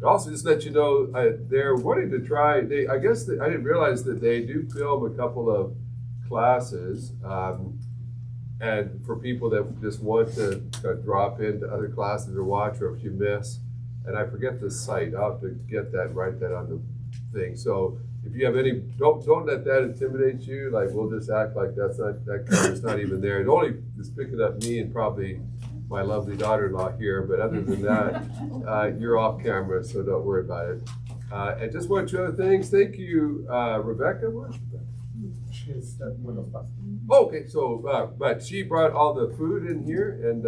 But also, just let you know, they're wanting to try. I guess I didn't realize that they do film a couple of classes, and for people that just want to drop into other classes or watch, or if you miss. And I forget the site. I'll have to get that, write that on the thing. So if you have any, don't let that intimidate you. Like, we'll just act like that camera's not even there. It only is picking up me and probably my lovely daughter-in-law here, but other than that, you're off camera, so don't worry about it. And just one or two other things. Thank you, Rebecca. What? She's one of us. Okay, so but she brought all the food in here, and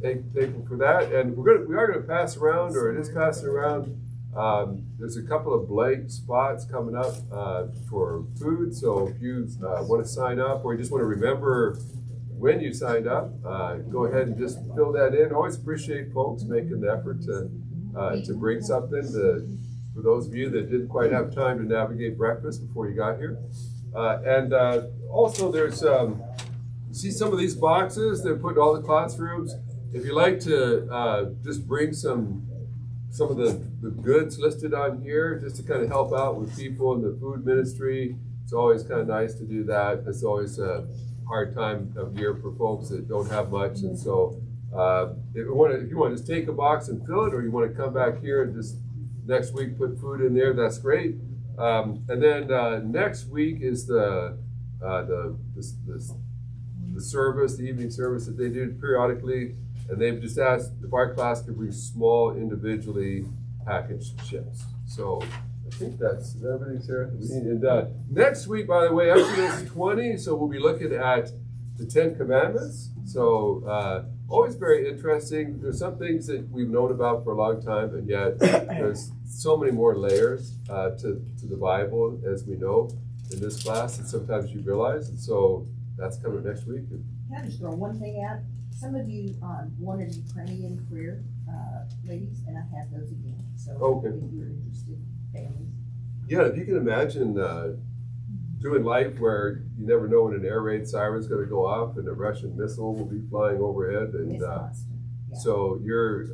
thankful for that. And we are gonna pass around, or it is passing around. There's a couple of blank spots coming up for food. So if you want to sign up, or you just want to remember when you signed up, go ahead and just fill that in. Always appreciate folks making the effort to bring something for those of you that didn't quite have time to navigate breakfast before you got here. And also there's, see some of these boxes, they're put in all the classrooms. If you like to just bring some of the goods listed on here, just to kind of help out with people in the food ministry, it's always kind of nice to do that. It's always a hard time of year for folks that don't have much, and so if you want to just take a box and fill it, or you want to come back here and just next week put food in there, that's great. And then next week is the service, the evening service that they do periodically, and they've just asked if our class could bring small individually packaged chips. So I think is everything, Sarah? And next week, by the way, Exodus 20, so we'll be looking at the 10 Commandments. So always very interesting. There's some things that we've known about for a long time, and yet there's so many more layers to the Bible, as we know in this class, that sometimes you realize. And so that's coming next week. Can I just throw one thing out? Some of you wanted Ukrainian prayer, ladies, and I have those again. So okay. If you're interested, families. Yeah, if you can imagine doing life where you never know when an air raid siren is going to go off and a Russian missile will be flying overhead, and so you're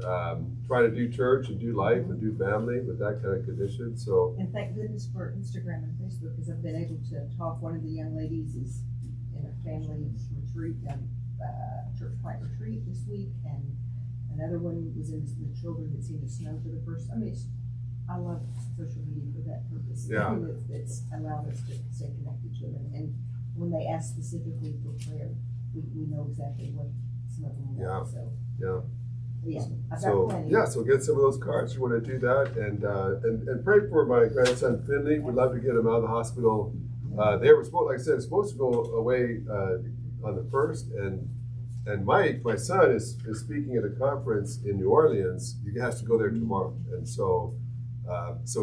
trying to do church and do life and do family with that kind of condition. So, and thank goodness for Instagram and Facebook, because I've been able to talk. One of the young ladies is in a family retreat, church plant retreat this week, and another one was in the children had seen the snow for the first. I mean, I love social media for that purpose. Yeah, it's allowed us to stay connected to them, and when they ask specifically for prayer, we know exactly what some of them want. So I've got plenty. So get some of those cards. You want to do that, and pray for my grandson Finley. We'd love to get him out of the hospital. They were supposed, like I said, supposed to go away on the 1st, and Mike, my son, is speaking at a conference in New Orleans. He has to go there tomorrow, and so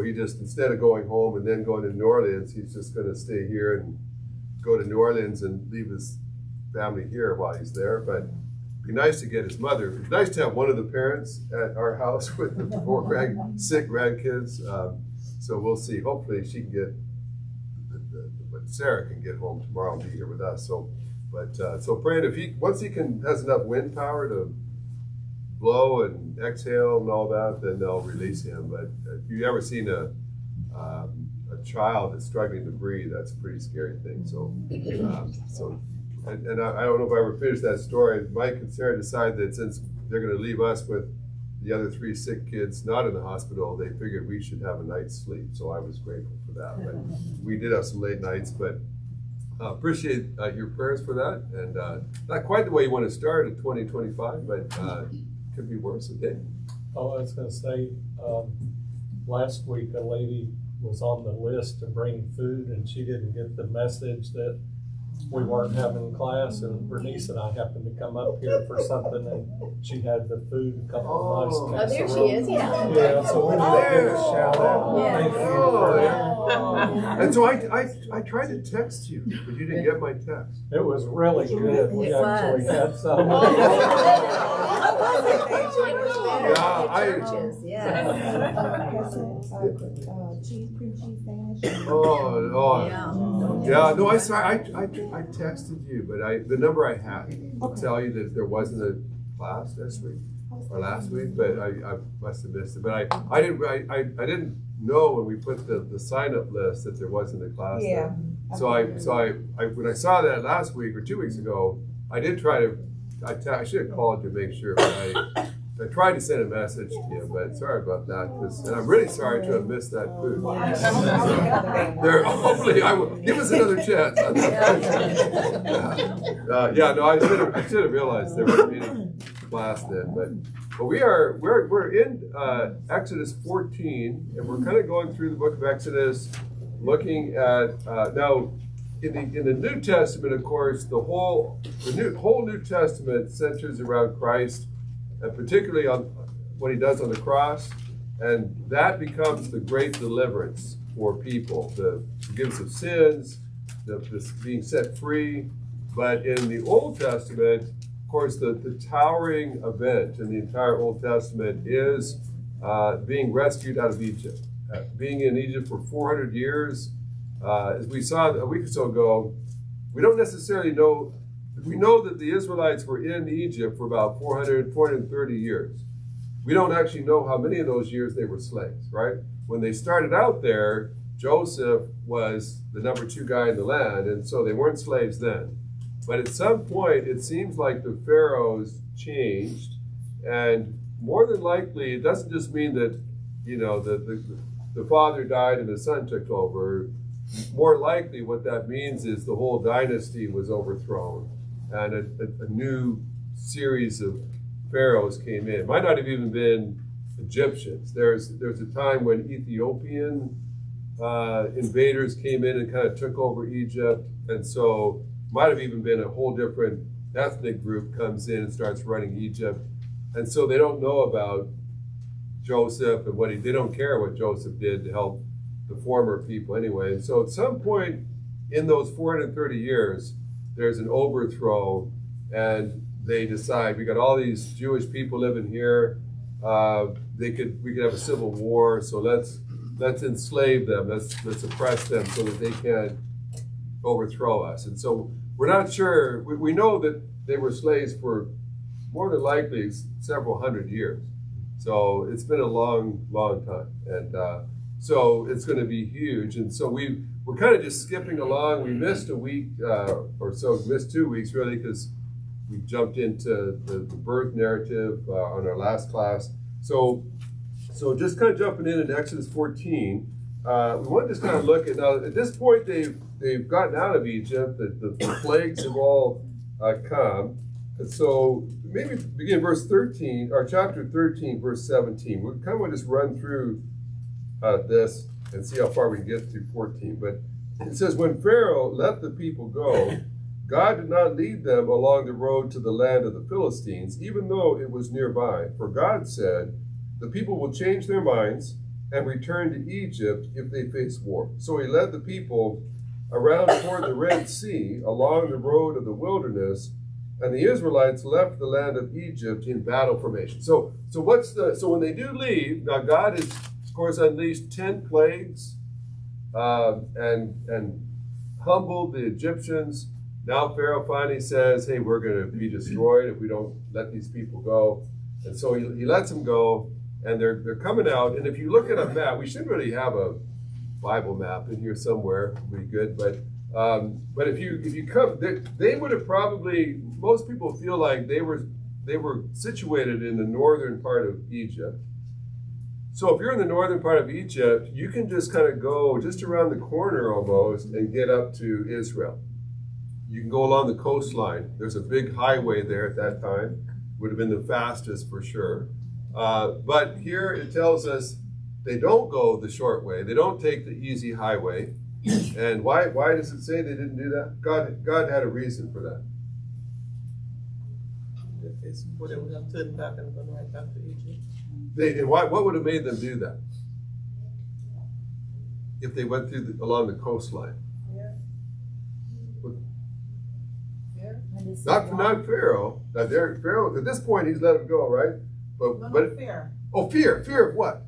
he just, instead of going home and then going to New Orleans, he's just going to stay here and go to New Orleans and leave his family here while he's there. But it'd be nice to get his mother. It's nice to have one of the parents at our house with the 4 sick grandkids. So we'll see. Hopefully she can get, Sarah can get home tomorrow and be here with us. So praying if once he has enough wind power to blow and exhale and all that, then they'll release him. But if you've ever seen a child that's struggling to breathe, that's a pretty scary thing. So I don't know if I ever finished that story. Mike and Sarah decided that since they're going to leave us with the other 3 sick kids not in the hospital, they figured we should have a night's sleep. So I was grateful for that. But we did have some late nights, but appreciate your prayers for that. And not quite the way you want to start at 2025, but could be worse. Okay. Oh, I was going to say, last week a lady was on the list to bring food, and she didn't get the message that we weren't having class, and Bernice and I happened to come up here for something, and she had the food, a couple of nice casseroles. There she is, yeah. Yeah, so we need to give a shout out. Yeah. Thank you for that. And so I tried to text you, but you didn't get my text. It was really good. We It actually was. had some. No, I texted you, but the number I had will tell you that there wasn't a class this week. or last week, but I must have missed it. But I didn't know when we put the sign up list that there wasn't a class there. So I when I saw that last week or 2 weeks ago, I did try to. I should have called to make sure, but I tried to send a message to you, but sorry about that. And I'm really sorry to have missed that food. There, hopefully, I will give us another chance. No, I should have realized there was a class then, but we're in Exodus 14, and we're kind of going through the book of Exodus, looking at now. In the New Testament, of course, the whole New Testament centers around Christ, and particularly on what he does on the cross, and that becomes the great deliverance for people, the forgiveness of sins, the being set free. But in the Old Testament, of course, the towering event in the entire Old Testament is being rescued out of Egypt, being in Egypt for 400 years. As we saw a week or so ago, we don't necessarily know. We know that the Israelites were in Egypt for about 430 years. We don't actually know how many of those years they were slaves, right? When they started out there, Joseph was the number 2 guy in the land, and so they weren't slaves then. But at some point, it seems like the pharaohs changed, and more than likely, it doesn't just mean that, the father died and the son took over. More likely, what that means is the whole dynasty was overthrown, and a new series of pharaohs came in. It might not have even been Egyptians. There's a time when Ethiopian invaders came in and kind of took over Egypt, and so might have even been a whole different ethnic group comes in and starts running Egypt, and so they don't know about Joseph and they don't care what Joseph did to help the former people anyway. And so at some point in those 430 years, there's an overthrow, and they decide we got all these Jewish people living here. We could have a civil war, so let's enslave them, let's oppress them so that they can't overthrow us. And so we're not sure. We know that they were slaves for more than likely several hundred years. So it's been a long, long time, and so it's going to be huge. And so we're kind of just skipping along. We missed a week or so, missed 2 weeks really, because we jumped into the birth narrative on our last class. So just kind of jumping in Exodus 14, we want to just kind of look at, now at this point they've gotten out of Egypt, the plagues have all come. And so maybe begin verse 13, or chapter 13, verse 17. We kind of want to just run through this and see how far we can get through 14. But it says, when Pharaoh let the people go, God did not lead them along the road to the land of the Philistines, even though it was nearby. For God said, the people will change their minds and return to Egypt if they face war. So he led the people around toward the Red Sea, along the road of the wilderness, and the Israelites left the land of Egypt in battle formation. So when they do leave, now God has, of course, unleashed 10 plagues and humbled the Egyptians. Now Pharaoh finally says, hey, we're going to be destroyed if we don't let these people go. And so he lets them go, and they're coming out. And if you look at a map, we should really have a Bible map in here somewhere. Would be good. But if you come, they would have probably, most people feel like they were situated in the northern part of Egypt. So if you're in the northern part of Egypt, you can just kind of go just around the corner almost and get up to Israel. You can go along the coastline. There's a big highway there at that time. Would have been the fastest for sure. But here it tells us they don't go the short way. They don't take the easy highway. And why does it say they didn't do that? God had a reason for that. It's what they would have turned back and gone right back to Egypt. What would have made them do that? If they went through along the coastline. Not Pharaoh. Now Pharaoh, at this point, he's let him go, right? But fear. Oh, fear. Fear of what?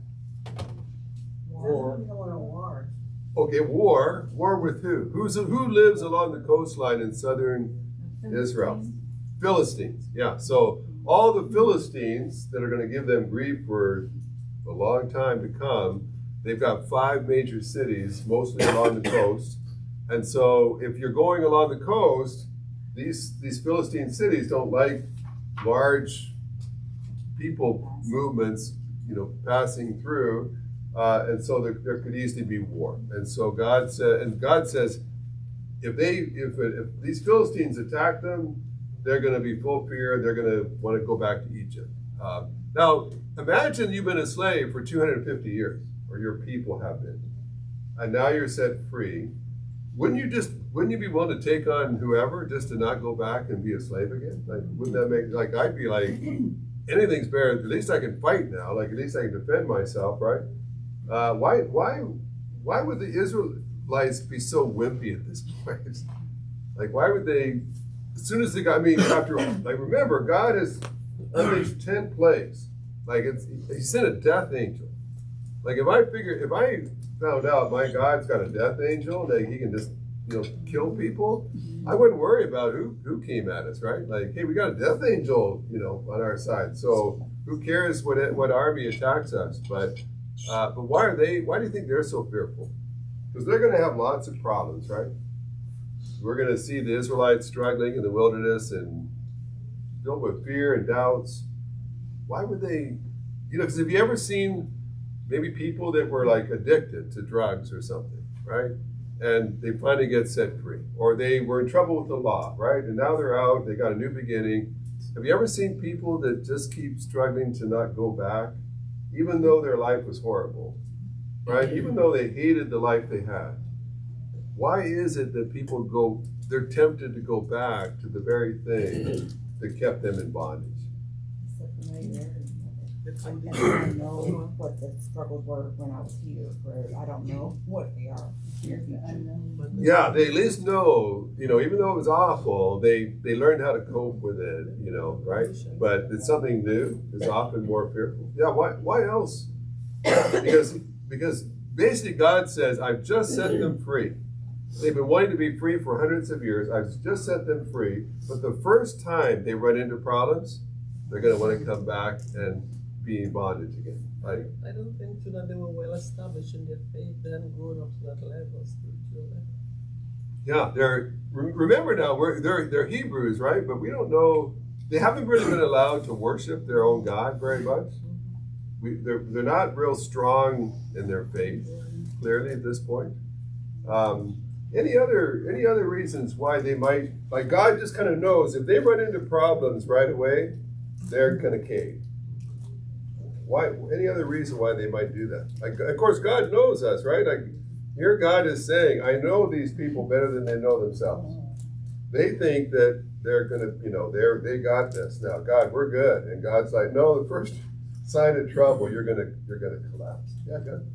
War. Okay, war. War with who? Who lives along the coastline in southern Israel? Philistines. Yeah. So all the Philistines that are going to give them grief for a long time to come, they've got 5 major cities, mostly along the coast. And so if you're going along the coast, these Philistine cities don't like large people movements, passing through. And so there could easily be war. And so God says, if these Philistines attack them, they're going to be full fear. They're going to want to go back to Egypt. Now, imagine you've been a slave for 250 years, or your people have been, and now you're set free. Wouldn't you be willing to take on whoever just to not go back and be a slave again? Like, wouldn't that make, like, I'd be like, anything's better. At least I can fight now. Like, at least I can defend myself, right? Why would the Israelites be so wimpy at this point? Like, why would they, as soon as they got, remember, God has unleashed 10 plagues. Like, he sent a death angel. Like, if I found out my God's got a death angel that he can just, kill people, I wouldn't worry about who came at us, right? Like, hey, we got a death angel, on our side. So who cares what army attacks us? But why do you think they're so fearful? Because they're going to have lots of problems, right? We're going to see the Israelites struggling in the wilderness and filled with fear and doubts. Why would they, because have you ever seen maybe people that were like addicted to drugs or something, right? And they finally get set free. Or they were in trouble with the law, right? And now they're out, they got a new beginning. Have you ever seen people that just keep struggling to not go back, even though their life was horrible, right? Even though they hated the life they had. Why is it that they're tempted to go back to the very thing that kept them in bondage? I don't know what the struggles were when I was here, but I don't know what they are. Yeah, they at least know, even though it was awful, they learned how to cope with it, right? But it's something new. It's often more fearful. Yeah, why else? Because basically God says, I've just set them free. They've been wanting to be free for hundreds of years. I've just set them free. But the first time they run into problems, they're going to want to come back and be in bondage again. Like, I don't think that they were well established in their faith. They hadn't grown up to that level, spiritual level. Yeah, remember now, they're Hebrews, right? But we don't know, they haven't really been allowed to worship their own God very much. They're not real strong in their faith, clearly at this point. Any other reasons why they might, like God just kind of knows if they run into problems right away, they're going to cave. Why? Any other reason why they might do that? Like, of course, God knows us, right? Like, here God is saying, I know these people better than they know themselves. They think that they're going to, they got this. Now, God, we're good. And God's like, no, the first sign of trouble, you're going to collapse. Yeah, good.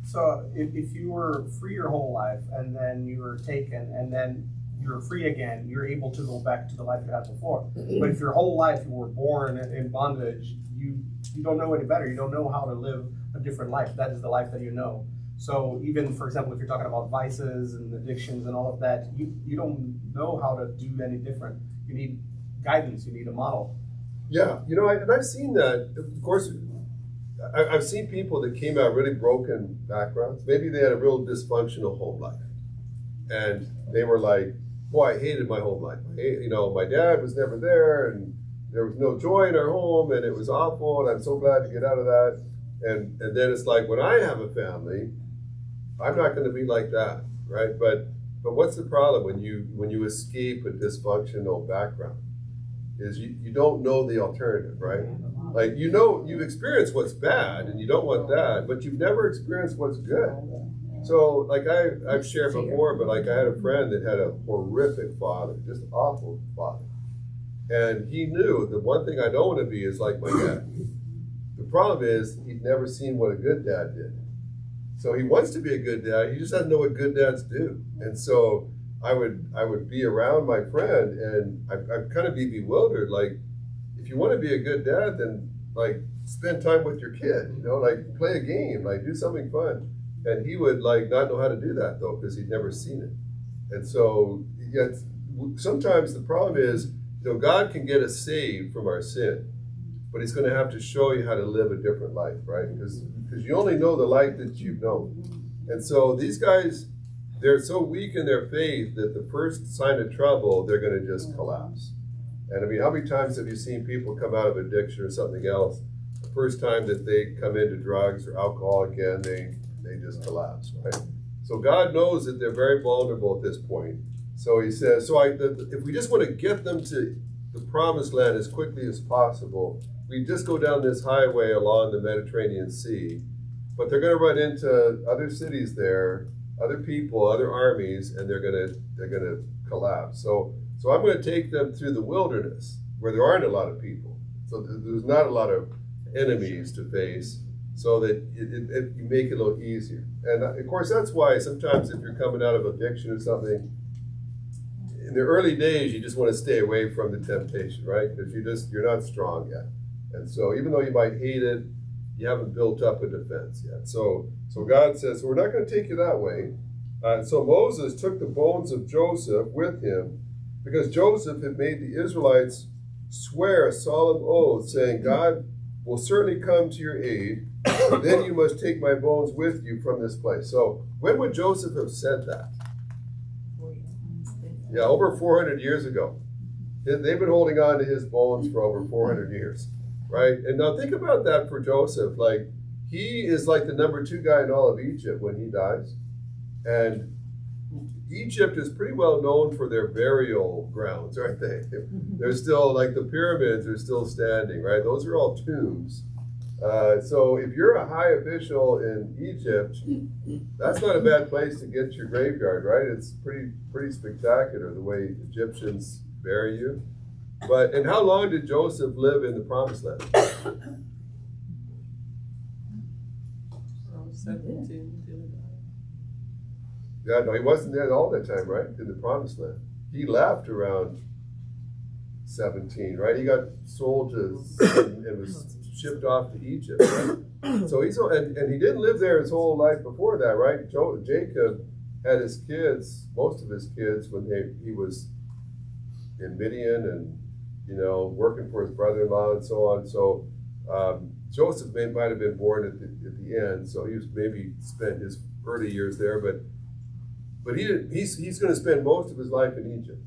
So if you were free your whole life and then you were taken and then you're free again, you're able to go back to the life you had before. But if your whole life you were born in bondage, you don't know any better. You don't know how to live a different life. That is the life that you know. So even, for example, if you're talking about vices and addictions and all of that, you don't know how to do any different. You need guidance. You need a model. Yeah, I've seen that. Of course, I've seen people that came out really broken backgrounds. Maybe they had a real dysfunctional home life. And they were like, boy, I hated my home life. My dad was never there, and there was no joy in our home, and it was awful, and I'm so glad to get out of that. And then it's like, when I have a family, I'm not going to be like that, right? But what's the problem when you escape a dysfunctional background? Is you don't know the alternative, right? Like, you've experienced what's bad, and you don't want that, but you've never experienced what's good. So, like I've shared before, but like I had a friend that had a horrific father, just awful father. And he knew the one thing I don't want to be is like my dad. The problem is he'd never seen what a good dad did. So he wants to be a good dad, he just doesn't know what good dads do. And so I would be around my friend and I'd kind of be bewildered. Like, if you want to be a good dad, then like spend time with your kid, like play a game, like do something fun. And he would like not know how to do that though, because he'd never seen it. And so sometimes the problem is, God can get us saved from our sin. but he's going to have to show you how to live a different life, right? Because you only know the life that you've known. And so these guys, they're so weak in their faith that the first sign of trouble, they're going to just collapse. And I mean, how many times have you seen people come out of addiction or something else? The first time that they come into drugs or alcohol again, they just collapse, right? So God knows that they're very vulnerable at this point. So he says, if we just want to get them to the promised land as quickly as possible, we just go down this highway along the Mediterranean Sea, but they're going to run into other cities there, other people, other armies, and they're going to collapse. So I'm going to take them through the wilderness where there aren't a lot of people. So there's not a lot of enemies to face, so that you make it a little easier. And of course, that's why sometimes if you're coming out of addiction or something, in the early days, you just want to stay away from the temptation, right? Because you're not strong yet. And so even though you might hate it, you haven't built up a defense yet. So God says, we're not going to take you that way. So Moses took the bones of Joseph with him, because Joseph had made the Israelites swear a solemn oath, saying, God will certainly come to your aid, then you must take my bones with you from this place. So when would Joseph have said that? Yeah, over 400 years ago. They've been holding on to his bones for over 400 years, right? And now think about that for Joseph. Like, he is like the number 2 guy in all of Egypt when he dies. And Egypt is pretty well known for their burial grounds, aren't they? They're still, like, the pyramids are still standing, right? Those are all tombs. So if you're a high official in Egypt, that's not a bad place to get your graveyard, right? It's pretty spectacular the way Egyptians bury you. And how long did Joseph live in the Promised Land? 17 till he died. Yeah, no, he wasn't there all that time, right? In the Promised Land. He left around 17, right? He got sold to and was shipped off to Egypt, right? So and he didn't live there his whole life before that, right? Jacob had his kids, most of his kids, when he was in Midian and, working for his brother-in-law and so on. So Joseph might have been born at the end, so he was maybe spent his early years there, but he's going to spend most of his life in Egypt.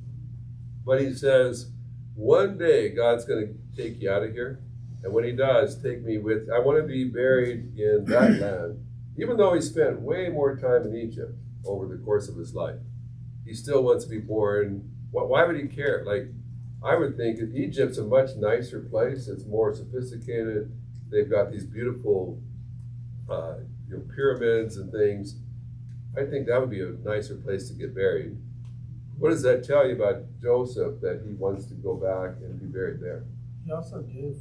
But he says, one day God's going to take you out of here. And when he does, take me with, I want to be buried in that land. Even though he spent way more time in Egypt over the course of his life, he still wants to be born. Why would he care? Like, I would think that Egypt's a much nicer place. It's more sophisticated. They've got these beautiful pyramids and things. I think that would be a nicer place to get buried. What does that tell you about Joseph, that he wants to go back and be buried there? He also gave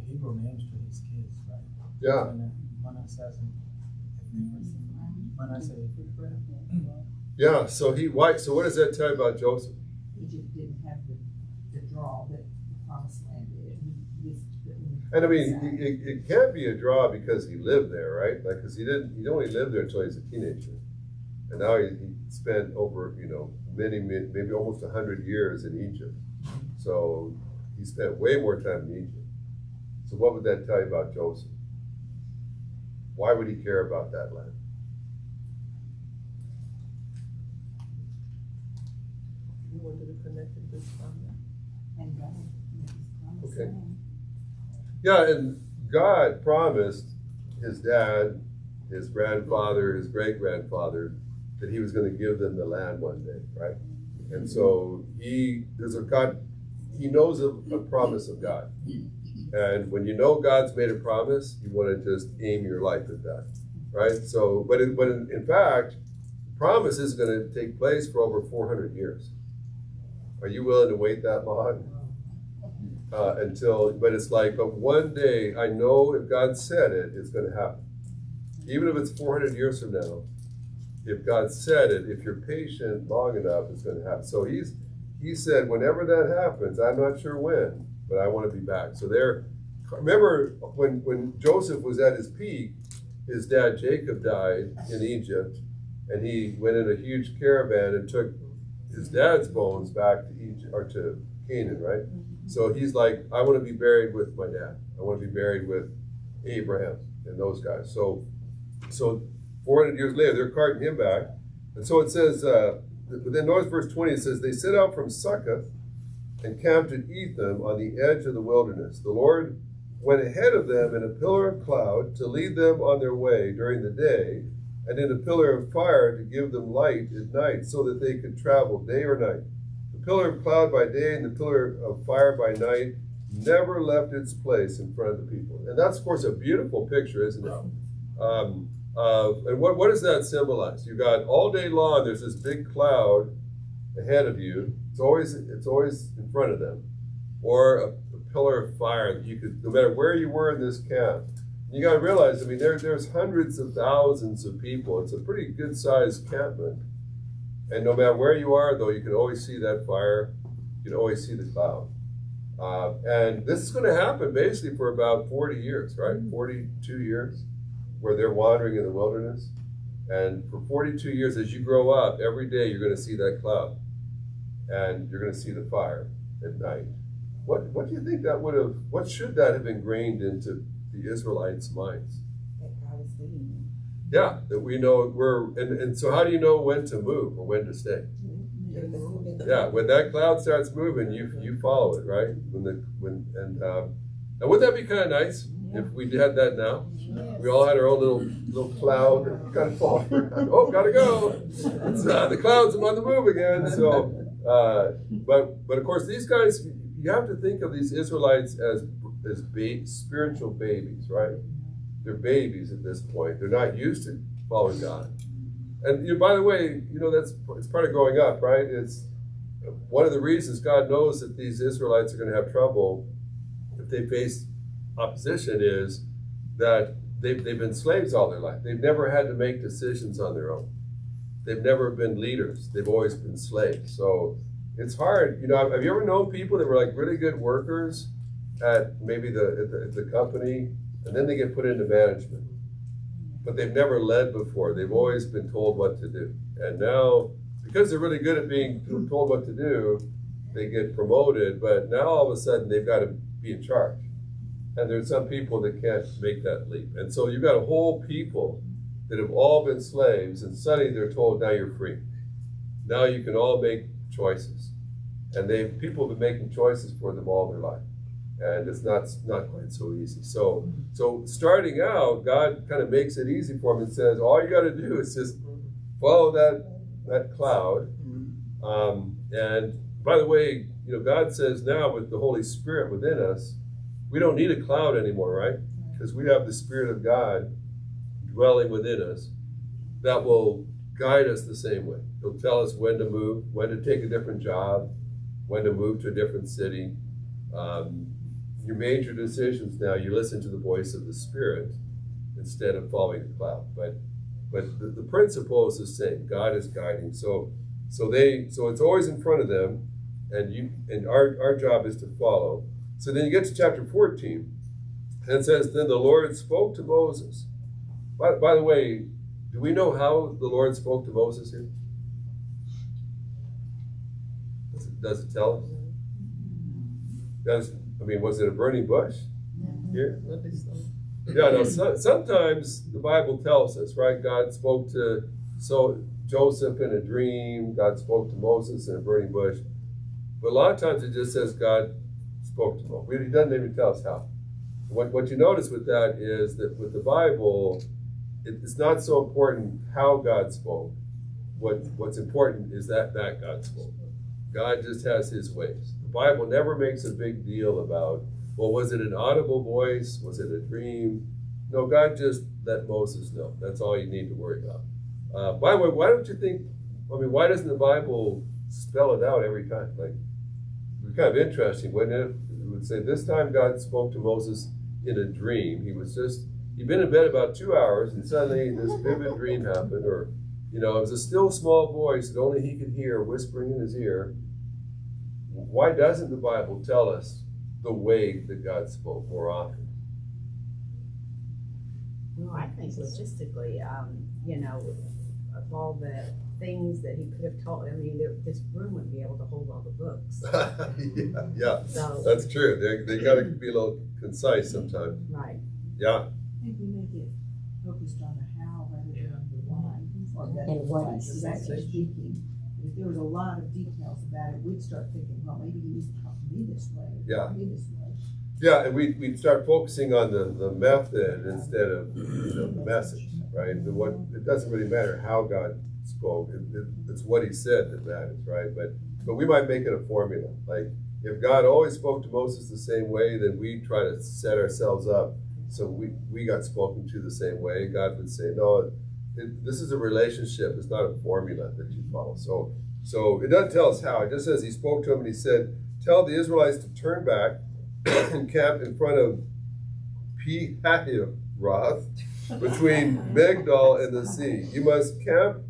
Hebrew names to his kids, right? Yeah. Manasseh. Yeah. So what does that tell you about Joseph? Egypt didn't have the draw that the Promised Land did. And I mean, it can't be a draw because he lived there, right? Like, because he only lived there until he was a teenager, and now he spent over maybe almost 100 years in Egypt. So he spent way more time in Egypt. So what would that tell you about Joseph? Why would he care about that land? He wanted to connect with his family. And God. Okay. Yeah, and God promised his dad, his grandfather, his great-grandfather, that he was going to give them the land one day, right? And so he knows a promise of God. And when you know God's made a promise, you want to just aim your life at that, right? So, but in fact, the promise is going to take place for over 400 years. Are you willing to wait that long? But it's like, but one day, I know if God said it, it's going to happen. Even if it's 400 years from now, if God said it, if you're patient long enough, it's going to happen. So he said, whenever that happens, I'm not sure when, but I want to be back. So remember when Joseph was at his peak, his dad Jacob died in Egypt, and he went in a huge caravan and took his dad's bones back to Egypt or to Canaan, right? So he's like, I want to be buried with my dad. I want to be buried with Abraham and those guys. So 400 years later, they're carting him back. And so it says, but then notice verse 20, it says, they set out from Succoth and camped at Etham on the edge of the wilderness. The Lord went ahead of them in a pillar of cloud to lead them on their way during the day, and in a pillar of fire to give them light at night, so that they could travel day or night. The pillar of cloud by day and the pillar of fire by night never left its place in front of the people. And that's, of course, a beautiful picture, isn't it? And what does that symbolize? You got all day long, there's this big cloud ahead of you. It's always in front of them. Or a pillar of fire that you could, no matter where you were in this camp. You got to realize, I mean, there's hundreds of thousands of people. It's a pretty good sized campment. And no matter where you are, though, you can always see that fire. You can always see the cloud. And this is going to happen basically for about 40 years, right? 42 years, where they're wandering in the wilderness. And for 42 years, as you grow up, every day you're going to see that cloud. And you're going to see the fire at night. What do you think that would have, what should that have ingrained into the Israelites' minds? That God is leading them. Yeah, that we know and so how do you know when to move or when to stay? Yeah, when that cloud starts moving, you follow it, right? Now wouldn't that be kind of nice if we had that now? We all had our own little cloud that kind of fall around. Oh, gotta go. The clouds are on the move again. So, but of course, these guys, you have to think of these Israelites as spiritual babies, right? They're babies at this point. They're not used to following God. And by the way, it's part of growing up, right? It's one of the reasons God knows that these Israelites are going to have trouble if they face opposition is that they've been slaves all their life. They've never had to make decisions on their own. They've never been leaders. They've always been slaves. So it's hard. Have you ever known people that were like really good workers at maybe the company, and then they get put into management? But they've never led before. They've always been told what to do. And now, because they're really good at being told what to do, they get promoted. But now all of a sudden, they've got to be in charge. And there's some people that can't make that leap. And so you've got a whole people that have all been slaves, and suddenly they're told, now you're free. Now you can all make choices. And people have been making choices for them all their life. And it's not quite so easy. So starting out, God kind of makes it easy for them and says, all you got to do is just follow that cloud. And by the way, God says now with the Holy Spirit within us, we don't need a cloud anymore, right? Because we have the Spirit of God dwelling within us that will guide us the same way. He'll tell us when to move, when to take a different job, when to move to a different city. Your major decisions now, you listen to the voice of the Spirit instead of following the cloud. But the principle is the same. God is guiding. So it's always in front of them, and our job is to follow. So then you get to chapter 14, and it says, then the Lord spoke to Moses. By the way, do we know how the Lord spoke to Moses here? Does it tell us? Was it a burning bush here? Yeah, no, sometimes the Bible tells us, right? God spoke to Joseph in a dream. God spoke to Moses in a burning bush. But a lot of times it just says God spoke to Moses. He doesn't even tell us how. What you notice with that is that with the Bible, it's not so important how God spoke. What's important is that God spoke. God just has his ways. The Bible never makes a big deal about, well, was it an audible voice? Was it a dream? No, God just let Moses know. That's all you need to worry about. By the way, why doesn't the Bible spell it out every time? Like, it's kind of interesting, wouldn't it? It would say, this time God spoke to Moses in a dream. He'd been in bed about 2 hours, and suddenly this vivid dream happened, or it was a still small voice that only he could hear whispering in his ear. Why doesn't the Bible tell us the way that God spoke more often? Well, I think logistically, of all the things that he could have taught. I mean, this room wouldn't be able to hold all the books. Yeah, So, that's true. They gotta be a little concise sometimes. right. Yeah, I think we make it focused on the how rather than the why. Or that And what Christ is is the actually message. speaking. If there was a lot of details about it, we'd start thinking, well, maybe he needs to talk to me this way, Yeah. or me this way. yeah, and we'd start focusing on the method instead of the message, right? And what it doesn't really matter how God spoke; it's what He said that matters, right? But we might make it a formula. Like if God always spoke to Moses the same way, then we try to set ourselves up so we got spoken to the same way. God would say, no, this is a relationship. It's not a formula that you follow. So it doesn't tell us how. It just says He spoke to him and He said, "Tell the Israelites to turn back and camp in front of Pi-hahiroth, between Migdal and the sea. You must camp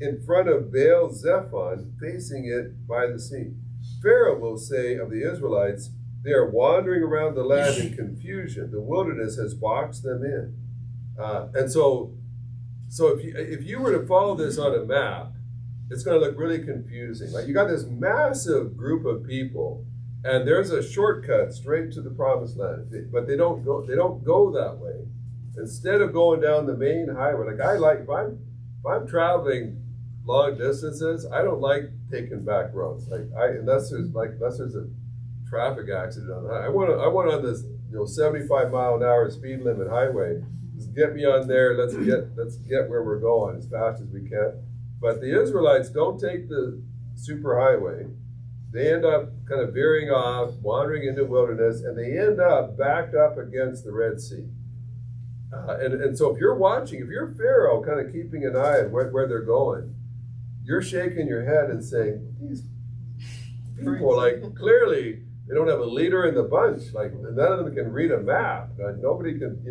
in front of Baal Zephon, facing it by the sea. Pharaoh will say of the Israelites, they are wandering around the land in confusion. The wilderness has boxed them in." And so if you were to follow this on a map, it's going to look really confusing. Like you got this massive group of people, and there's a shortcut straight to the promised land, but they don't go that way. Instead of going down the main highway, if I'm traveling long distances, I don't like taking back roads. Unless there's a traffic accident on the highway. I want on this 75 mile an hour speed limit highway. Just get me on there. Let's get where we're going as fast as we can. But the Israelites don't take the super highway. They end up kind of veering off, wandering into wilderness, and they end up backed up against the Red Sea. And so if you're Pharaoh kind of keeping an eye on where they're going, you're shaking your head and saying, these people, clearly they don't have a leader in the bunch. None of them can read a map. Nobody can,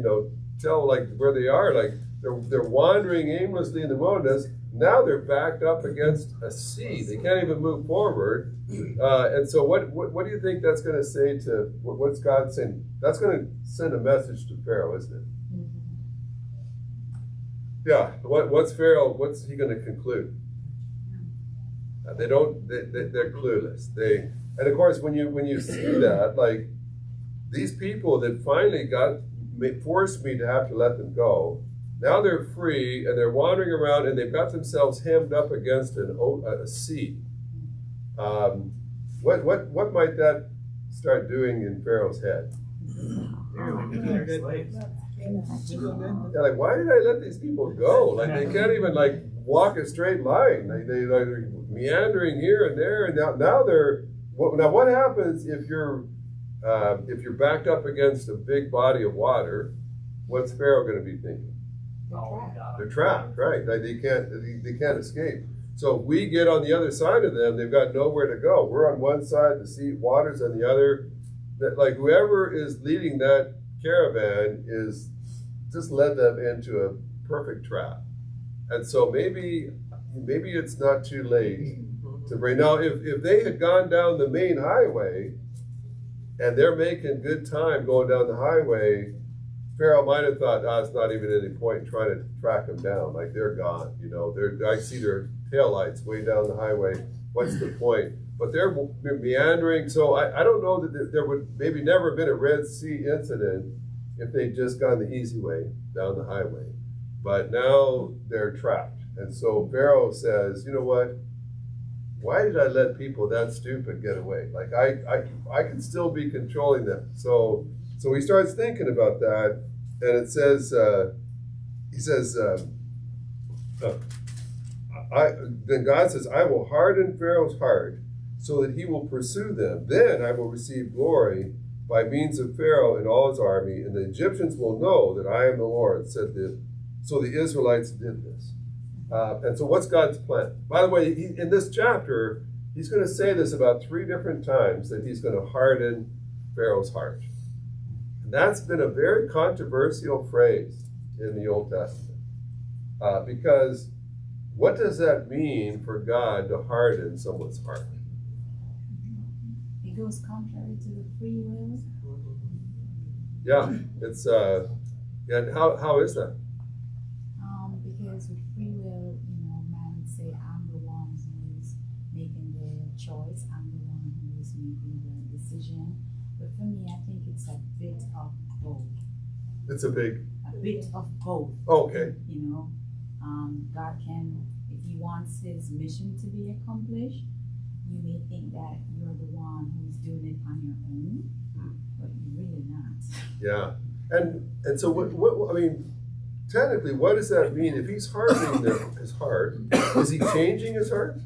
tell where they are. They're wandering aimlessly in the wilderness. Now they're backed up against a sea. They can't even move forward. And so what do you think that's going to say to, what's God saying? That's going to send a message to Pharaoh, isn't it? Yeah. What's Pharaoh, what's he going to conclude? They're clueless. And of course, when you see that, these people that finally forced me to have to let them go, now they're free and they're wandering around and they've got themselves hemmed up against a sea. What might that start doing in Pharaoh's head? Yeah, why did I let these people go? They can't even walk a straight line. They're meandering here and there, and now they're. Now what happens if you're backed up against a big body of water? What's Pharaoh going to be thinking? They're trapped, right? They can't escape. So if we get on the other side of them, they've got nowhere to go. We're on one side, the sea, water's on the other. Whoever is leading that caravan is just led them into a perfect trap. And so maybe it's not too late to bring. Now, if they had gone down the main highway and they're making good time going down the highway, Pharaoh might have thought, it's not even any point trying to track them down. They're gone. I see their taillights way down the highway. What's the point? But they're meandering. So I don't know that there would maybe never have been a Red Sea incident if they'd just gone the easy way down the highway. But now they're trapped. And so Pharaoh says, you know what? Why did I let people that stupid get away? I can still be controlling them. So he starts thinking about that, and it says, then God says, I will harden Pharaoh's heart so that he will pursue them. Then I will receive glory by means of Pharaoh and all his army, and the Egyptians will know that I am the Lord, said this. So the Israelites did this. And so what's God's plan? By the way, in this chapter, he's going to say this about 3 different times, that he's going to harden Pharaoh's heart. And that's been a very controversial phrase in the Old Testament. Because what does that mean for God to harden someone's heart? It goes contrary to the free will. Yeah, it's and how is that? Because because with free will, man would say, I'm the one who's making the choice, I'm the one who's making the decision. But for me, I think it's a bit of both. It's a bit of both. Okay. God can, if he wants his mission to be accomplished, you may think that you're the one who's doing it on your own, but you're really not. Yeah. And so what I mean, technically, what does that mean? If he's hardening his heart, is he changing his heart?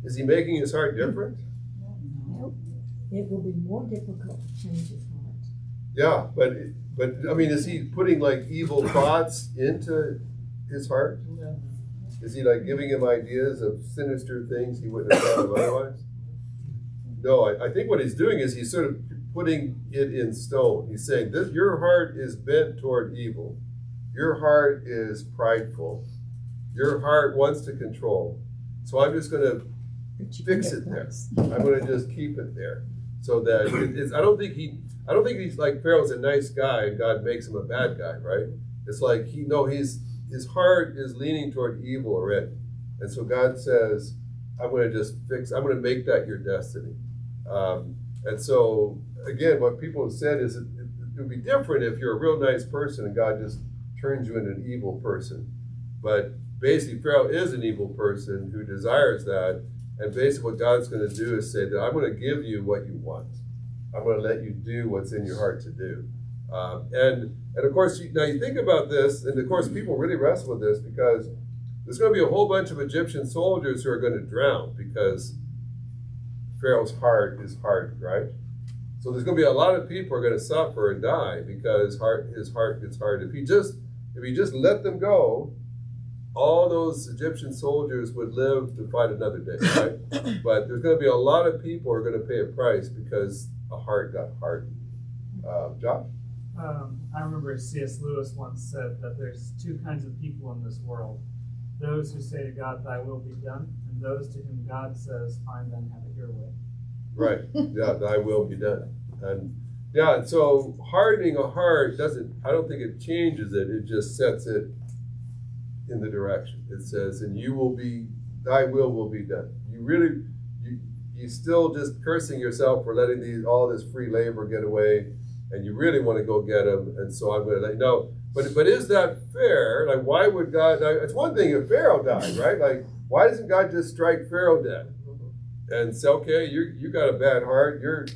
Is he making his heart different? No. It will be more difficult to change his heart. Yeah, but I mean, is he putting like evil thoughts into his heart? Yeah. Is he like giving him ideas of sinister things he wouldn't have thought of otherwise? No, I think what he's doing is he's sort of putting it in stone. He's saying this: your heart is bent toward evil. Your heart is prideful. Your heart wants to control. So I'm just going to fix it there. I'm going to just keep it there, so that I don't think he's like Pharaoh's a nice guy and God makes him a bad guy, right? It's like his heart is leaning toward evil already, and so God says, I'm going to make that your destiny. And so again, what people have said is it would be different if you're a real nice person and God just turns you into an evil person. But basically, Pharaoh is an evil person who desires that. And basically what God's going to do is say that I'm going to give you what you want. I'm going to let you do what's in your heart to do. And of course, now you think about this, and of course people really wrestle with this because there's going to be a whole bunch of Egyptian soldiers who are going to drown because Pharaoh's heart is hardened, right? So there's going to be a lot of people who are going to suffer and die because his heart gets hardened. If he just let them go, all those Egyptian soldiers would live to fight another day, right? But there's going to be a lot of people who are going to pay a price because a heart got hardened. Josh? I remember C.S. Lewis once said that there's two kinds of people in this world. Those who say to God, thy will be done, and those to whom God says, fine, then have it your way. Right, yeah, thy will be done. And yeah, and so hardening a heart I don't think it changes it, it just sets it in the direction. It says, and thy will be done. You still just cursing yourself for letting all this free labor get away, and you really want to go get them, and so I'm going to let you know. But is that fair? Like, why would God? It's one thing if Pharaoh died, right? Like, why doesn't God just strike Pharaoh dead and say, okay, you got a bad heart, you're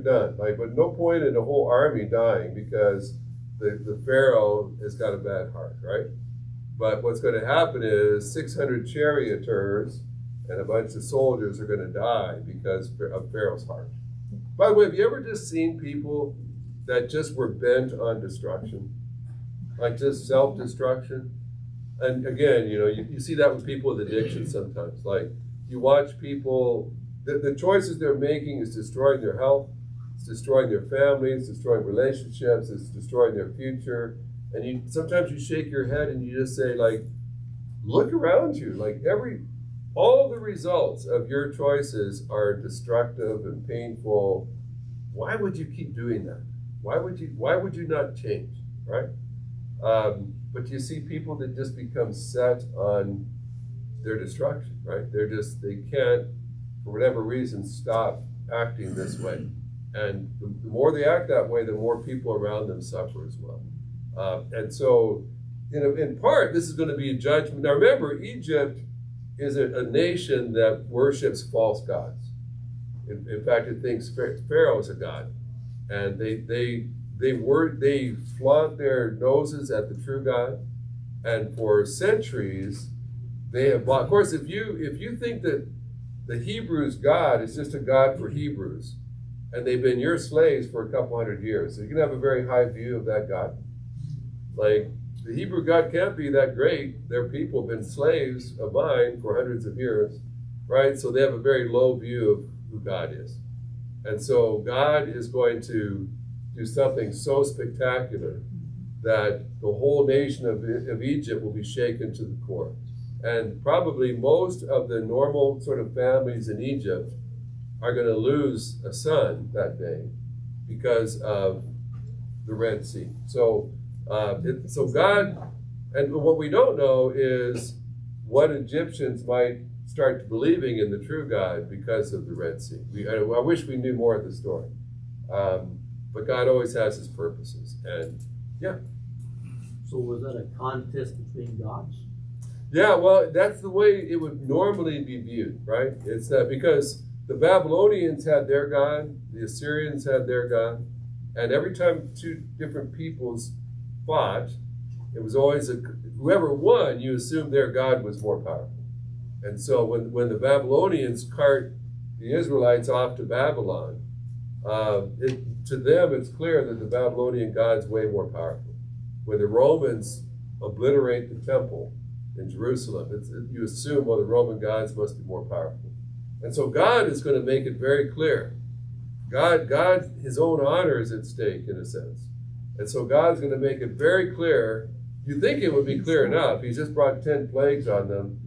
done. Like, but no point in the whole army dying because the Pharaoh has got a bad heart, right? But what's going to happen is 600 charioteers and a bunch of soldiers are going to die because of Pharaoh's heart. By the way, have you ever just seen people that just were bent on destruction? Like just self-destruction? And again, you see that with people with addiction sometimes. Like you watch people, the choices they're making is destroying their health, it's destroying their families, it's destroying relationships, it's destroying their future. And sometimes you shake your head and you just say, like, look around you. Like all the results of your choices are destructive and painful. Why would you keep doing that? Why would you not change, right? But you see people that just become set on their destruction, right? They can't, for whatever reason, stop acting this way. And the more they act that way, the more people around them suffer as well. And so, in part, this is going to be a judgment. Now remember, Egypt is a nation that worships false gods. In fact, it thinks Pharaoh is a god. And they flaunt their noses at the true God. And for centuries, they have bought. Of course, if you think that the Hebrews' God is just a God for Hebrews, and they've been your slaves for a couple hundred years, so you can have a very high view of that God. Like, the Hebrew God can't be that great. Their people have been slaves of mine for hundreds of years, right? So they have a very low view of who God is. And so God is going to do something so spectacular that the whole nation of Egypt will be shaken to the core. And probably most of the normal sort of families in Egypt are going to lose a son that day because of the Red Sea. So God And what we don't know is what Egyptians might start believing in the true God because of the Red Sea. I wish we knew more of the story. But God always has his purposes. And yeah. So was that a contest between gods? Yeah, well, that's the way it would normally be viewed, right? It's because the Babylonians had their God, the Assyrians had their God, and every time two different peoples fought, it was always whoever won, you assumed their God was more powerful. And so when the Babylonians cart the Israelites off to Babylon, to them it's clear that the Babylonian God's way more powerful. When the Romans obliterate the temple in Jerusalem, you assume, well, the Roman gods must be more powerful. And so God is going to make it very clear. God, his own honor is at stake in a sense. And so God's going to make it very clear. You think it would be clear enough. He's just brought 10 plagues on them.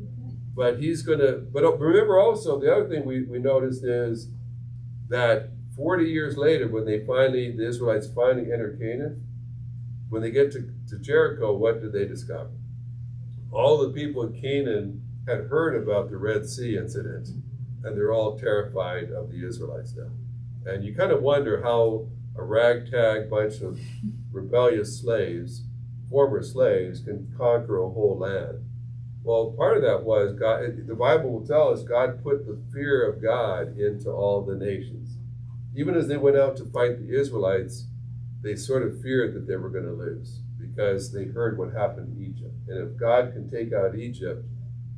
But he's going to, but remember also, the other thing we noticed is that 40 years later, when the Israelites finally enter Canaan, when they get to Jericho, what did they discover? All the people in Canaan had heard about the Red Sea incident, and they're all terrified of the Israelites now. And you kind of wonder how a ragtag bunch of rebellious slaves, former slaves, can conquer a whole land. Well, part of that was God. The Bible will tell us God put the fear of God into all the nations. Even as they went out to fight the Israelites, they sort of feared that they were going to lose because they heard what happened in Egypt. And if God can take out Egypt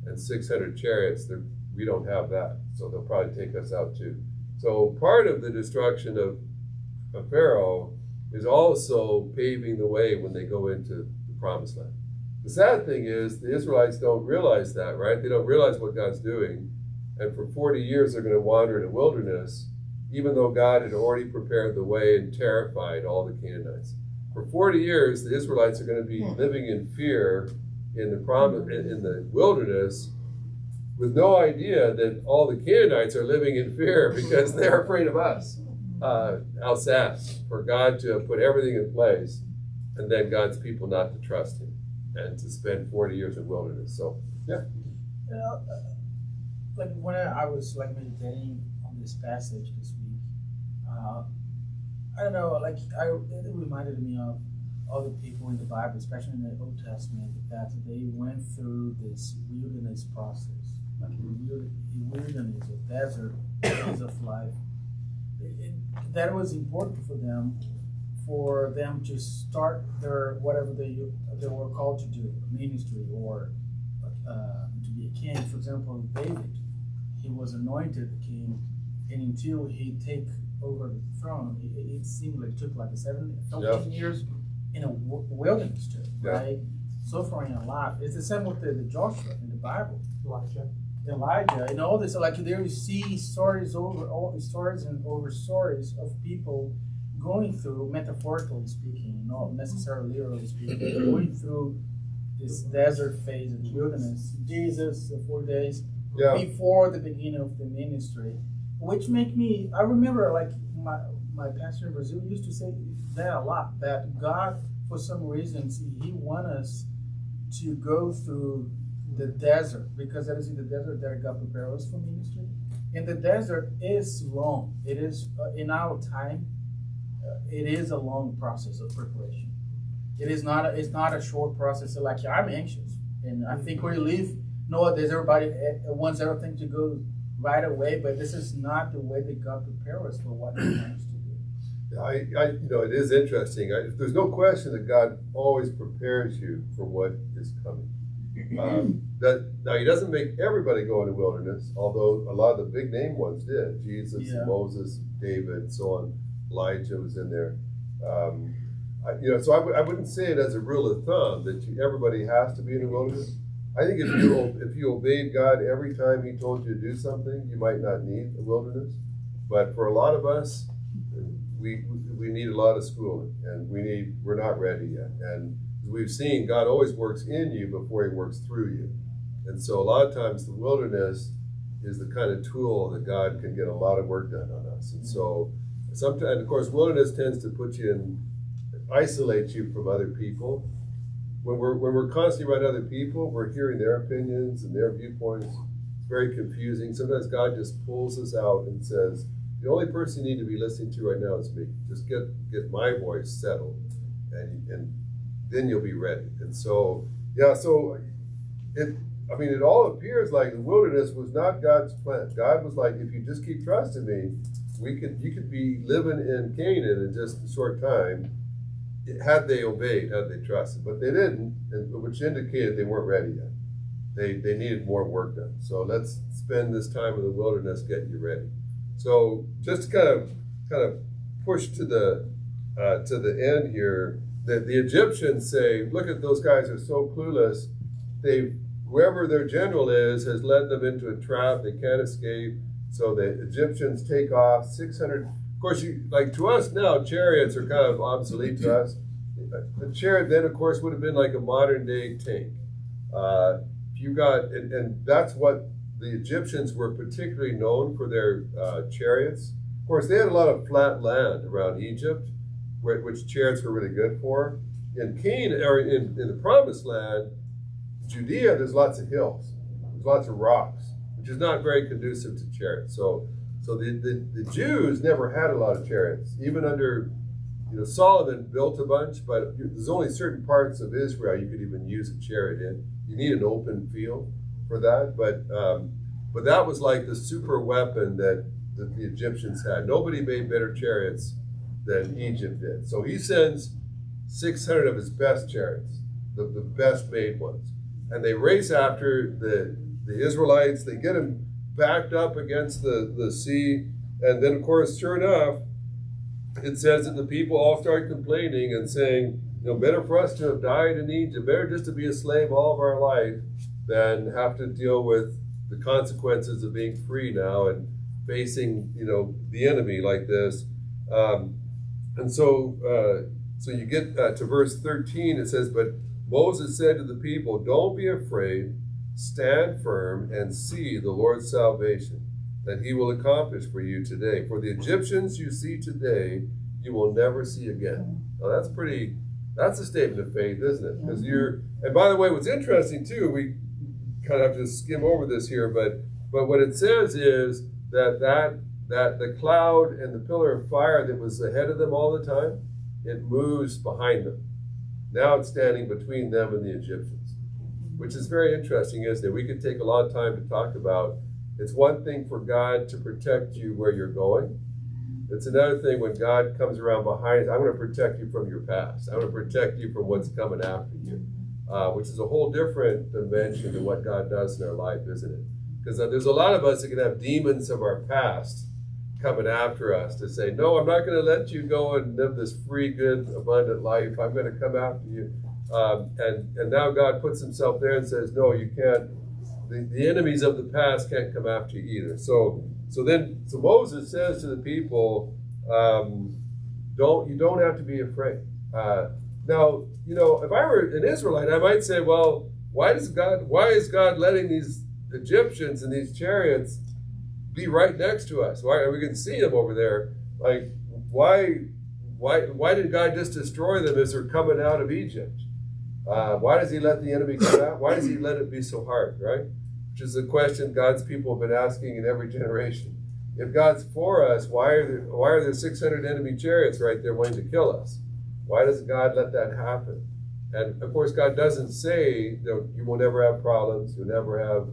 and 600 chariots, we don't have that. So they'll probably take us out too. So part of the destruction of Pharaoh is also paving the way when they go into the promised land. The sad thing is the Israelites don't realize that, right? They don't realize what God's doing. And for 40 years, they're going to wander in the wilderness, even though God had already prepared the way and terrified all the Canaanites. For 40 years, the Israelites are going to be living in fear in the wilderness with no idea that all the Canaanites are living in fear because they're afraid of us. How sad for God to have put everything in place and then God's people not to trust him and to spend 40 years in wilderness. So, yeah. Like when I was like meditating on this passage this week, I don't know, like it reminded me of other people in the Bible, especially in the Old Testament, that they went through this wilderness process, like the wilderness, a desert phase of life. That was important for them to start their whatever they were called to do, ministry or to be a king. For example, David, he was anointed king, and until he take over the throne, it seemed like it took like 17 years in a wilderness too, right? Suffering a lot. It's the same with the Joshua in the Bible. Elijah, and all this, like there you see stories over stories of people going through, metaphorically speaking, not necessarily literally speaking, going through this desert phase of the wilderness. Jesus, the 4 days before the beginning of the ministry, which make me, I remember like my pastor in Brazil used to say that a lot, that God, for some reasons, he wants us to go through the desert, because that is in the desert that God prepares us for ministry. And the desert is long. It is, in our time, it is a long process of preparation. It's not a short process. So like, I'm anxious. And I think we live nowadays, everybody wants everything to go right away, but this is not the way that God prepares us for what he wants to do. Yeah, it is interesting. There's no question that God always prepares you for what is coming. Now, he doesn't make everybody go into wilderness, although a lot of the big name ones did. Jesus, Moses, David, so on. Elijah was in there. So I wouldn't say it as a rule of thumb that everybody has to be in the wilderness. I think if you obeyed God every time he told you to do something, you might not need a wilderness. But for a lot of us, we need a lot of schooling, and we're not ready yet. And as we've seen, God always works in you before he works through you. And so a lot of times the wilderness is the kind of tool that God can get a lot of work done on us. And so sometimes, of course, wilderness tends to isolate you from other people. when we're constantly around other people, we're hearing their opinions and their viewpoints. It's very confusing. Sometimes God just pulls us out and says, the only person you need to be listening to right now is me. Just get my voice settled, and then you'll be ready. And so, yeah, so it all appears like the wilderness was not God's plan. God was like, if you just keep trusting me, you could be living in Canaan in just a short time, had they obeyed, had they trusted. But they didn't, which indicated they weren't ready yet. They needed more work done. So let's spend this time in the wilderness getting you ready. So just to kind of push to the end here, that the Egyptians say, look at those guys are so clueless. Whoever their general is has led them into a trap. They can't escape. So the Egyptians take off 600. Of course, to us now, chariots are kind of obsolete to us. The chariot then, of course, would have been like a modern day tank. And that's what the Egyptians were particularly known for, their chariots. Of course, they had a lot of flat land around Egypt, which chariots were really good for. In Canaan, or in the Promised Land, Judea, there's lots of hills, there's lots of rocks, which is not very conducive to chariots. So the Jews never had a lot of chariots. Even under, Solomon built a bunch, but there's only certain parts of Israel you could even use a chariot in. You need an open field for that. But that was like the super weapon that the Egyptians had. Nobody made better chariots than Egypt did. So he sends 600 of his best chariots, the best made ones. And they race after the Israelites. They get them backed up against the sea. And then, of course, sure enough, it says that the people all start complaining and saying, better for us to have died in Egypt, better just to be a slave all of our life than have to deal with the consequences of being free now and facing, the enemy like this. And so you get to verse 13, it says, but Moses said to the people, don't be afraid, stand firm and see the Lord's salvation that he will accomplish for you today. For the Egyptians you see today, you will never see again. Now that's a statement of faith, isn't it? Because and by the way, what's interesting too, we kind of have to skim over this here, but what it says is that the cloud and the pillar of fire that was ahead of them all the time, it moves behind them. Now it's standing between them and the Egyptians, which is very interesting, isn't it? We could take a lot of time to talk about. It's one thing for God to protect you where you're going. It's another thing when God comes around behind. I'm going to protect you from your past. I'm going to protect you from what's coming after you, which is a whole different dimension to what God does in our life, isn't it? Because there's a lot of us that can have demons of our past coming after us to say, no, I'm not going to let you go and live this free, good, abundant life. I'm going to come after you. And now God puts himself there and says, no, you can't. The enemies of the past can't come after you either. So Moses says to the people, you don't have to be afraid. Now, if I were an Israelite, I might say, well, why is God letting these Egyptians and these chariots be right next to us? Why are we going to see them over there? Like, why did God just destroy them as they're coming out of Egypt? Why does he let the enemy come out? Why does he let it be so hard, right? Which is a question God's people have been asking in every generation. If God's for us, why are there 600 enemy chariots right there wanting to kill us? Why does God let that happen? And of course, God doesn't say that you will never have problems, you'll never have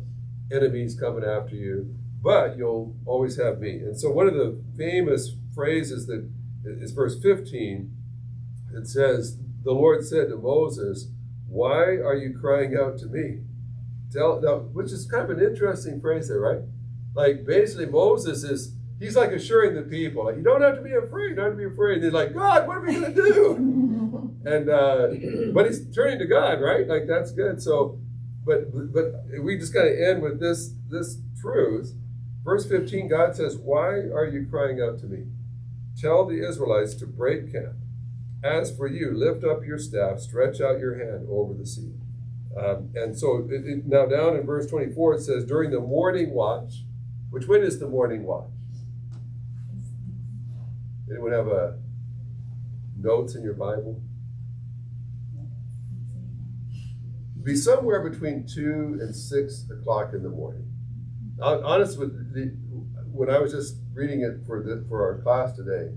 enemies coming after you, but you'll always have me. And so one of the famous phrases that is verse 15, it says, the Lord said to Moses, why are you crying out to me? Which is kind of an interesting phrase there, right? Like basically Moses he's like assuring the people, like, you don't have to be afraid, you don't have to be afraid. And they're like, God, what are we going to do? And but he's turning to God, right? Like that's good. So, but we just got to end with this truth. Verse 15, God says, why are you crying out to me? Tell the Israelites to break camp. As for you, lift up your staff, stretch out your hand over the sea. And so now down in verse 24, it says, during the morning watch, which when is the morning watch? Anyone have notes in your Bible? be somewhere between 2 and 6 o'clock in the morning. Honest with when I was just reading it for our class today,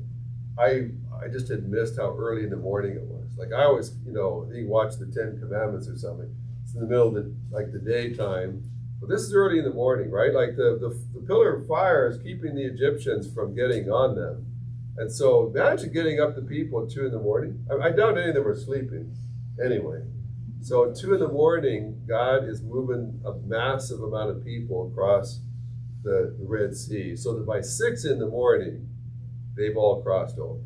I just had missed how early in the morning it was. Like I always, you watch the 10 Commandments or something. It's in the middle of the daytime. But this is early in the morning, right? Like the pillar of fire is keeping the Egyptians from getting on them. And so imagine getting up the people at 2 in the morning. I doubt any of them are sleeping anyway. So at 2 in the morning, God is moving a massive amount of people across the Red Sea, so that by 6 in the morning, they've all crossed over.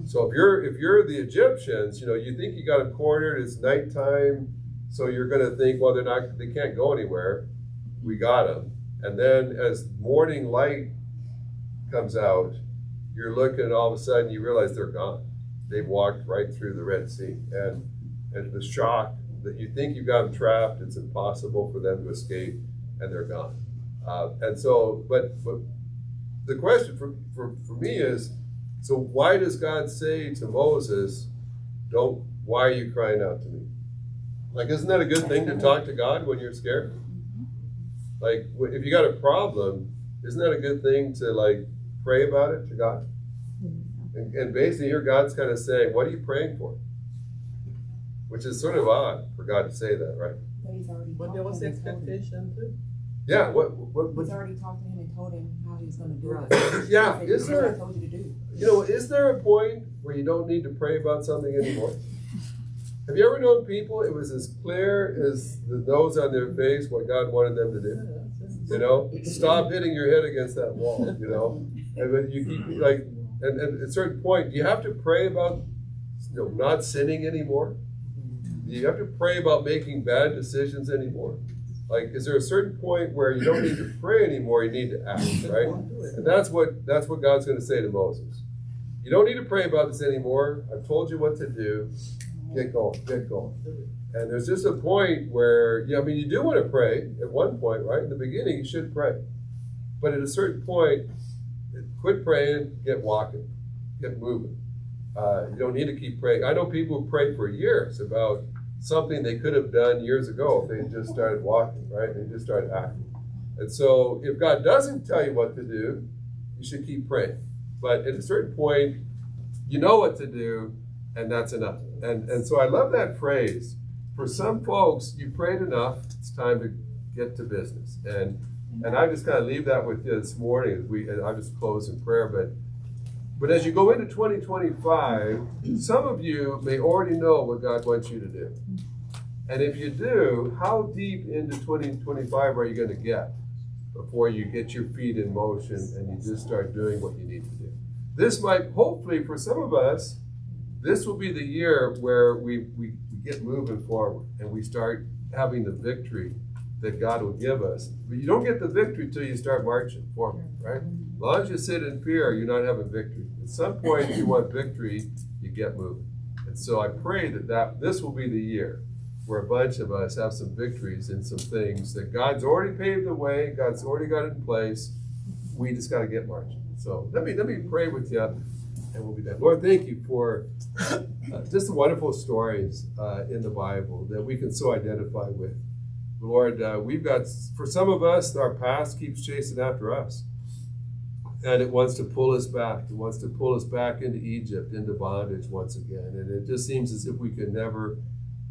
So if you're the Egyptians, you think you got them cornered. It's nighttime, so you're going to think, well, they can't go anywhere. We got them. And then as morning light comes out, you're looking, and all of a sudden you realize they're gone. They've walked right through the Red Sea, and the shock that you think you've got them trapped, it's impossible for them to escape, and they're gone. And so, but the question for me is, so why does God say to Moses, why are you crying out to me? Like, isn't that a good thing to talk to God when you're scared? Like, if you got a problem, isn't that a good thing to pray about it to God? And basically here God's kind of saying, what are you praying for? Which is sort of odd for God to say that, right? But there was expectation too. Yeah, He's already talked to him and told him how he was going to do it. Yeah, is there? I told you to do. Is there a point where you don't need to pray about something anymore? Have you ever known people, it was as clear as the nose on their face what God wanted them to do? Stop hitting your head against that wall, And when you keep, and at a certain point, do you have to pray about not sinning anymore? Do you have to pray about making bad decisions anymore? Is there a certain point where you don't need to pray anymore, you need to act, right? And that's what God's going to say to Moses. You don't need to pray about this anymore. I've told you what to do. Get going. And there's just a point where, you do want to pray at one point, right? In the beginning, you should pray. But at a certain point, quit praying, get walking, get moving. You don't need to keep praying. I know people who pray for years about something they could have done years ago if they had just started walking, right? They just started acting. And so if God doesn't tell you what to do, you should keep praying. But at a certain point, you know what to do, and that's enough. And so I love that phrase. For some folks, you prayed enough, it's time to get to business. And I just kind of leave that with you this morning and I'll just close in prayer. But as you go into 2025, some of you may already know what God wants you to do. And if you do, how deep into 2025 are you going to get before you get your feet in motion and you just start doing what you need to do? This might, hopefully for some of us, this will be the year where we get moving forward and we start having the victory that God will give us. But you don't get the victory till you start marching forward, right? As long as you sit in fear, you're not having victory. At some point, if you want victory, you get moving. And so I pray that this will be the year where a bunch of us have some victories in some things that God's already paved the way, God's already got it in place. We just got to get marching. So let me pray with you, and we'll be done. Lord, thank you for just the wonderful stories in the Bible that we can so identify with. Lord, we've got, for some of us, our past keeps chasing after us. And it wants to pull us back. It wants to pull us back into Egypt, into bondage once again. And it just seems as if we could never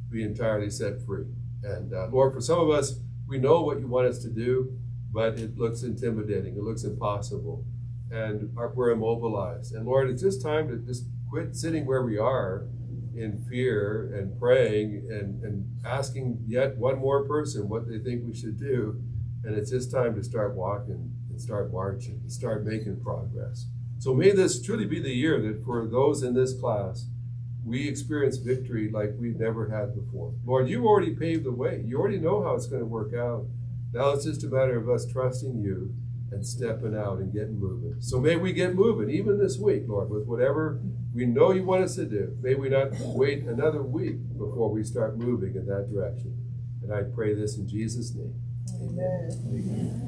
be entirely set free. And Lord, for some of us, we know what you want us to do, but it looks intimidating. It looks impossible. And we're immobilized. And Lord, it's just time to just quit sitting where we are in fear and praying and asking yet one more person what they think we should do. And it's just time to start walking and start marching and start making progress. So may this truly be the year that for those in this class, we experience victory like we've never had before. Lord, you already paved the way. You already know how it's going to work out. Now it's just a matter of us trusting you and stepping out and getting moving. So may we get moving even this week, Lord, with whatever we know you want us to do. May we not wait another week before we start moving in that direction. And I pray this in Jesus' name. Amen. Amen.